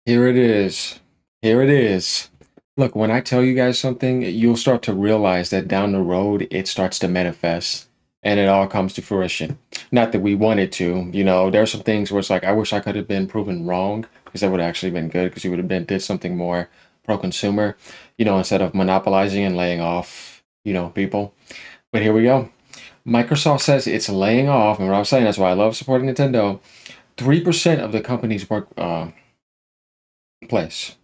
Here it is. Here it is. Look, when I tell you guys something, you'll start to realize that down the road it starts to manifest and it all comes to fruition. Not that we want it to, there are some things where it's like, I wish I could have been proven wrong because that would have actually been good because you would have been did something more pro-consumer, instead of monopolizing and laying off, people. But here we go. Microsoft says it's laying off, and what I was saying, that's why I love supporting Nintendo. 3% of the company's work place.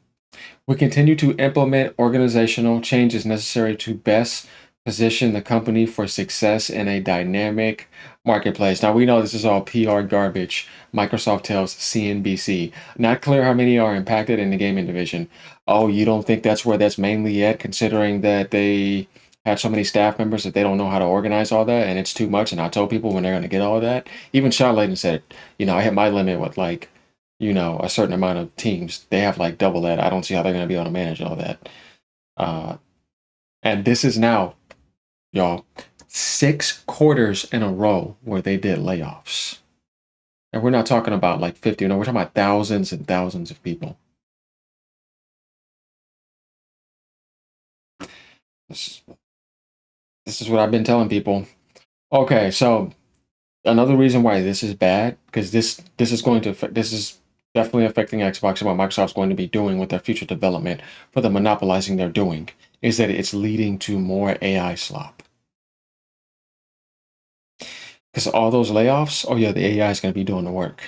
We continue to implement organizational changes necessary to best position the company for success in a dynamic marketplace. Now, we know this is all PR garbage. Microsoft tells CNBC. Not clear how many are impacted in the gaming division. Oh, you don't think that's where that's mainly at, considering that they have so many staff members that they don't know how to organize all that, and it's too much. And I told people when they're going to get all that. Even Sean Layden said, I hit my limit with like a certain amount of teams. They have like double that. I don't see how they're going to be able to manage all that. Uh, and this is now, y'all, 6 quarters in a row where they did layoffs. And we're not talking about like 50, no, we're talking about thousands and thousands of people. This, this is what I've been telling people. Okay, so another reason why this is bad, because this is going to this is definitely affecting Xbox and what Microsoft's going to be doing with their future development for the monopolizing they're doing, is that it's leading to more AI slop. Because all those layoffs, oh yeah, the AI is going to be doing the work.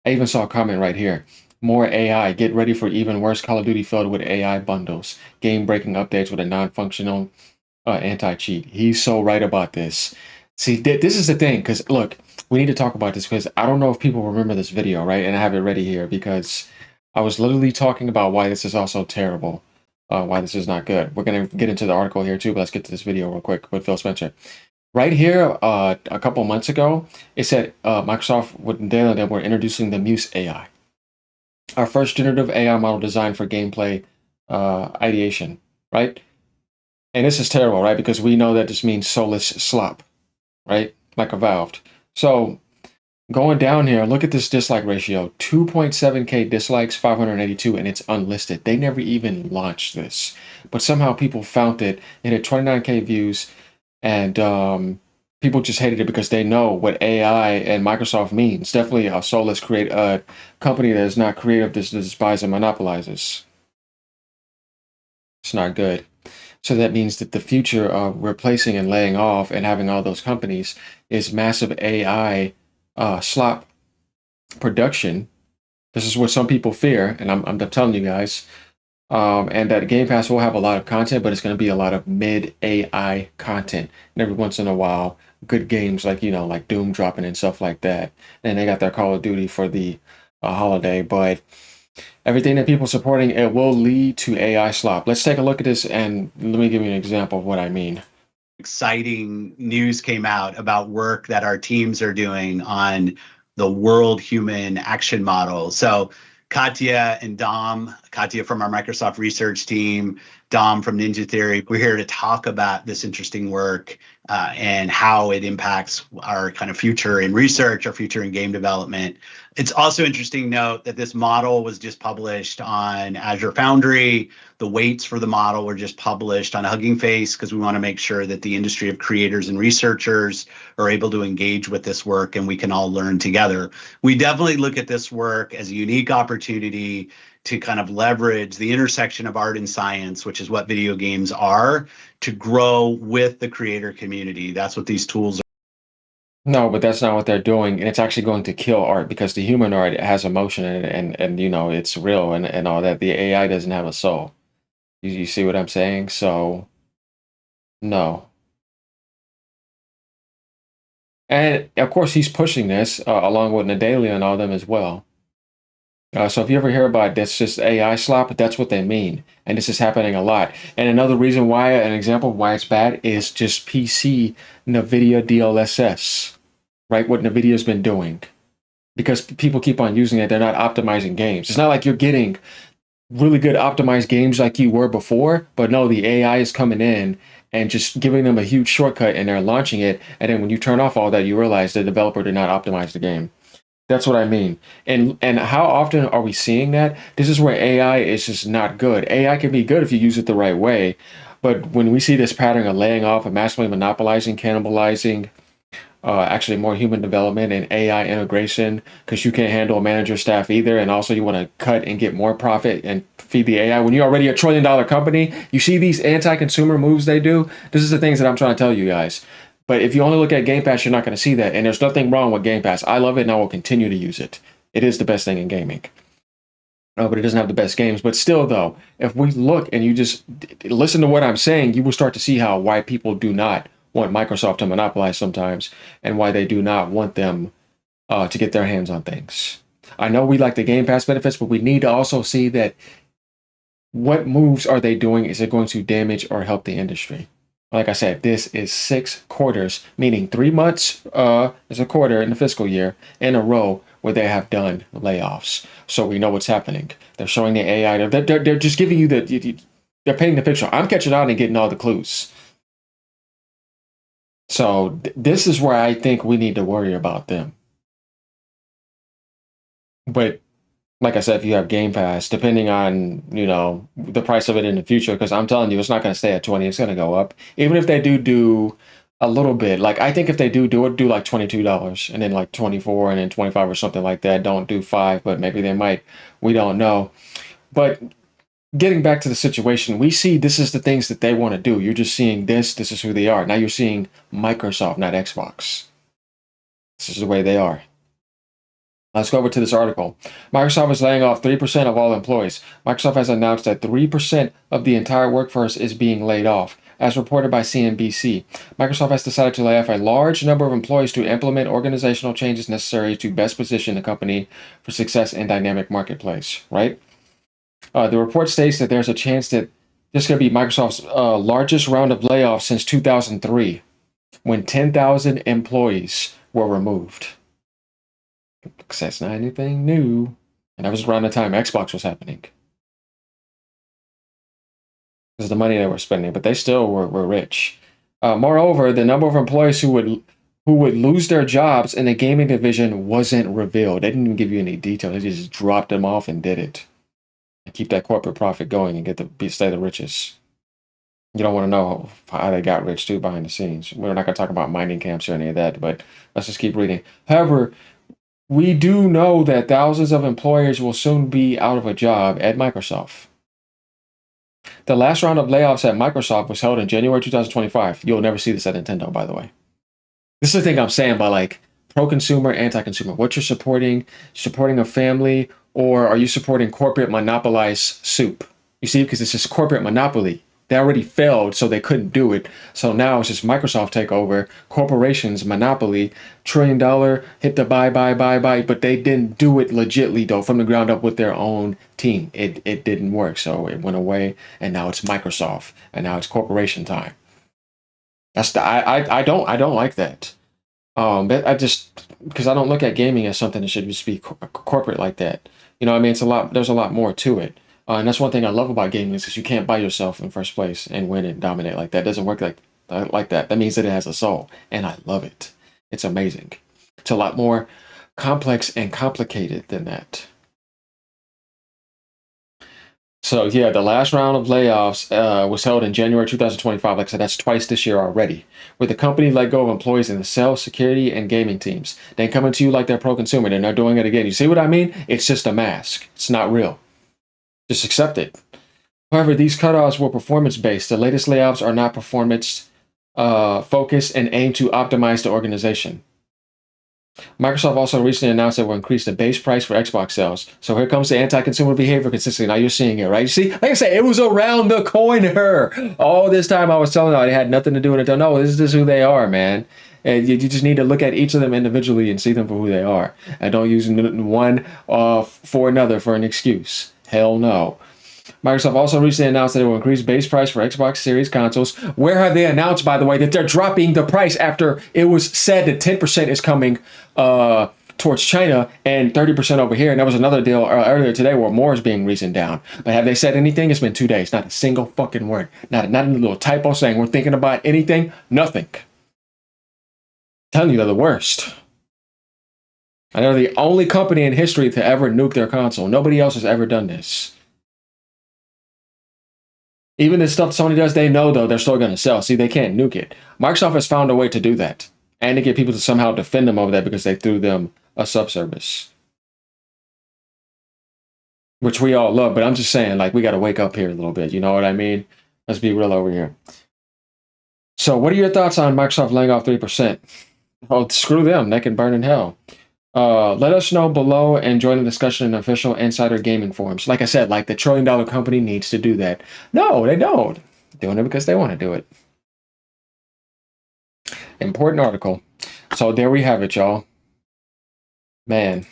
I even saw a comment right here. More AI. Get ready for even worse Call of Duty filled with AI bundles. Game-breaking updates with a non-functional anti-cheat. He's so right about this. See, this is the thing, because look, we need to talk about this because I don't know if people remember this video, right? And I have it ready here because I was literally talking about why this is also terrible, why this is not good. We're going to get into the article here too, but let's get to this video real quick with Phil Spencer. Right here, a couple months ago, it said Microsoft they were introducing the Muse AI, our first generative AI model designed for gameplay ideation, right? And this is terrible, right? Because we know that this means soulless slop, right? Like a Valve. So going down here, look at this dislike ratio, 2.7K dislikes, 582, and it's unlisted. They never even launched this, but somehow people found it. It had 29K views, and people just hated it because they know what AI and Microsoft means. Definitely a soulless company that is not creative, that despises and monopolizes. It's not good. So that means that the future of replacing and laying off and having all those companies is massive AI slop production. This is what some people fear, and I'm telling you guys. And that Game Pass will have a lot of content, but it's going to be a lot of mid AI content. And every once in a while, good games like like Doom dropping and stuff like that. And they got their Call of Duty for the holiday, but everything that people supporting it will lead to AI slop. Let's take a look at this, and let me give you an example of what I mean. Exciting news came out about work that our teams are doing on the world human action model. So Katya and Dom, Katya from our Microsoft research team, Dom from Ninja Theory, we're here to talk about this interesting work and how it impacts our kind of future in research, our future in game development. It's also interesting to note that this model was just published on Azure Foundry. The weights for the model were just published on Hugging Face because we want to make sure that the industry of creators and researchers are able to engage with this work and we can all learn together. We definitely look at this work as a unique opportunity to kind of leverage the intersection of art and science, which is what video games are, to grow with the creator community. That's what these tools are. No, but that's not what they're doing, and it's actually going to kill art because the human art has emotion in it, and it's real and all that. The AI doesn't have a soul. You see what I'm saying? So no. And of course, he's pushing this along with Nadalia and all them as well. So if you ever hear about that's just AI slop, that's what they mean, and this is happening a lot. And another reason why, an example of why it's bad, is just PC NVIDIA DLSS, right? What NVIDIA's been doing, because people keep on using it, they're not optimizing games. It's not like you're getting really good optimized games like you were before, but no, the AI is coming in and just giving them a huge shortcut, and they're launching it. And then when you turn off all that, you realize the developer did not optimize the game. That's what I mean. And how often are we seeing that? This is where AI is just not good. AI can be good if you use it the right way, but when we see this pattern of laying off and massively monopolizing, cannibalizing, actually more human development and AI integration, because you can't handle a manager staff either, and also you want to cut and get more profit and feed the AI when you're already $1 trillion company. You see these anti-consumer moves they do. This is the things that I'm trying to tell you guys. But if you only look at Game Pass, you're not going to see that. And there's nothing wrong with Game Pass. I love it and I will continue to use it. It is the best thing in gaming. But it doesn't have the best games. But still, though, if we look and you just listen to what I'm saying, you will start to see how why people do not want Microsoft to monopolize sometimes, and why they do not want them to get their hands on things. I know we like the Game Pass benefits, but we need to also see that what moves are they doing? Is it going to damage or help the industry? Like I said, this is 6 quarters, meaning 3 months is a quarter in the fiscal year in a row where they have done layoffs. So we know what's happening. They're showing the AI. They're just giving you they're painting the picture. I'm catching on and getting all the clues. So this is where I think we need to worry about them. But like I said, if you have Game Pass, depending on, the price of it in the future, because I'm telling you, it's not going to stay at 20, it's going to go up. Even if they do a little bit, like I think if they do it, do like $22 and then like 24 and then 25 or something like that. Don't do 5, but maybe they might. We don't know. But getting back to the situation, we see this is the things that they want to do. You're just seeing this is who they are. Now you're seeing Microsoft, not Xbox. This is the way they are. Let's go over to this article. Microsoft is laying off 3% of all employees. Microsoft has announced that 3% of the entire workforce is being laid off. As reported by CNBC, Microsoft has decided to lay off a large number of employees to implement organizational changes necessary to best position the company for success in dynamic marketplace, right? The report states that there's a chance that this could be Microsoft's largest round of layoffs since 2003, when 10,000 employees were removed. Because that's not anything new. And that was around the time Xbox was happening. This is the money they were spending, but they still were rich. Moreover, the number of employees who would lose their jobs in the gaming division wasn't revealed. They didn't even give you any detail. They just dropped them off and did it. And keep that corporate profit going and stay the richest. You don't want to know how they got rich too behind the scenes. We're not going to talk about mining camps or any of that, but let's just keep reading. However, we do know that thousands of employers will soon be out of a job at Microsoft. The last round of layoffs at Microsoft was held in January 2025. You'll never see this at Nintendo, by the way. This is the thing I'm saying by like pro-consumer, anti-consumer. What you're supporting a family, or are you supporting corporate monopolized soup? You see, because it's just corporate monopoly. They already failed, so they couldn't do it. So now it's just Microsoft takeover, corporations, monopoly, $1 trillion, hit the buy, but they didn't do it legitly though, from the ground up with their own team. It didn't work, so it went away, and now it's Microsoft, and now it's corporation time. That's I don't like that. But I just, because I don't look at gaming as something that should just be corporate like that. You know what I mean? There's a lot more to it. And that's one thing I love about gaming is that you can't buy yourself in first place and win and dominate like that. It doesn't work like that. That means that it has a soul, and I love it. It's amazing. It's a lot more complex and complicated than that. So yeah, the last round of layoffs was held in January 2025. Like I said, that's twice this year already, where the company let go of employees in the sales, security, and gaming teams. They coming to you like they're pro-consumer, and they're doing it again. You see what I mean? It's just a mask. It's not real. Just accept it. However, these cutoffs were performance-based. The latest layoffs are not performance focused and aim to optimize the organization. Microsoft also recently announced it will increase the base price for Xbox sales. So here comes the anti-consumer behavior consistently. Now you're seeing it, right? You see, like I said, it was around the corner. All this time I was telling you it had nothing to do with it. No, this is who they are, man. And you just need to look at each of them individually and see them for who they are. And don't use one for another for an excuse. Hell no. Microsoft also recently announced that it will increase base price for Xbox Series consoles. Where have they announced, by the way, that they're dropping the price after it was said that 10% is coming towards China and 30% over here? And there was another deal earlier today where more is being reasoned down. But have they said anything? It's been 2 days. Not a single fucking word. Not a little typo saying we're thinking about anything. Nothing. I'm telling you, they're the worst. And they're the only company in history to ever nuke their console. Nobody else has ever done this. Even the stuff Sony does, they know, though, they're still going to sell. See, they can't nuke it. Microsoft has found a way to do that. And to get people to somehow defend them over that because they threw them a subservice. Which we all love, but I'm just saying, like, we got to wake up here a little bit. You know what I mean? Let's be real over here. So what are your thoughts on Microsoft laying off 3%? Oh, screw them. They can burn in hell. Let us know below and join the discussion in official insider gaming forums. Like I said, like the $1 trillion company needs to do that. No, they don't. They're doing it because they want to do it. Important article. So there we have it, y'all. Man.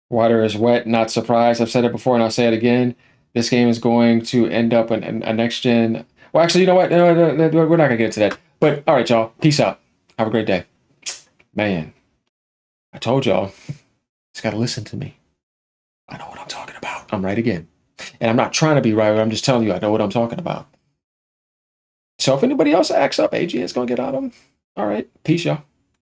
Water is wet, not surprised. I've said it before and I'll say it again. This game is going to end up in a next gen. Well, actually, you know what? No, we're not going to get into that. But all right, y'all. Peace out. Have a great day. Man, I told y'all. Just got to listen to me. I know what I'm talking about. I'm right again. And I'm not trying to be right, but I'm just telling you I know what I'm talking about. So if anybody else acts up, AG is going to get out of them. All right. Peace, y'all.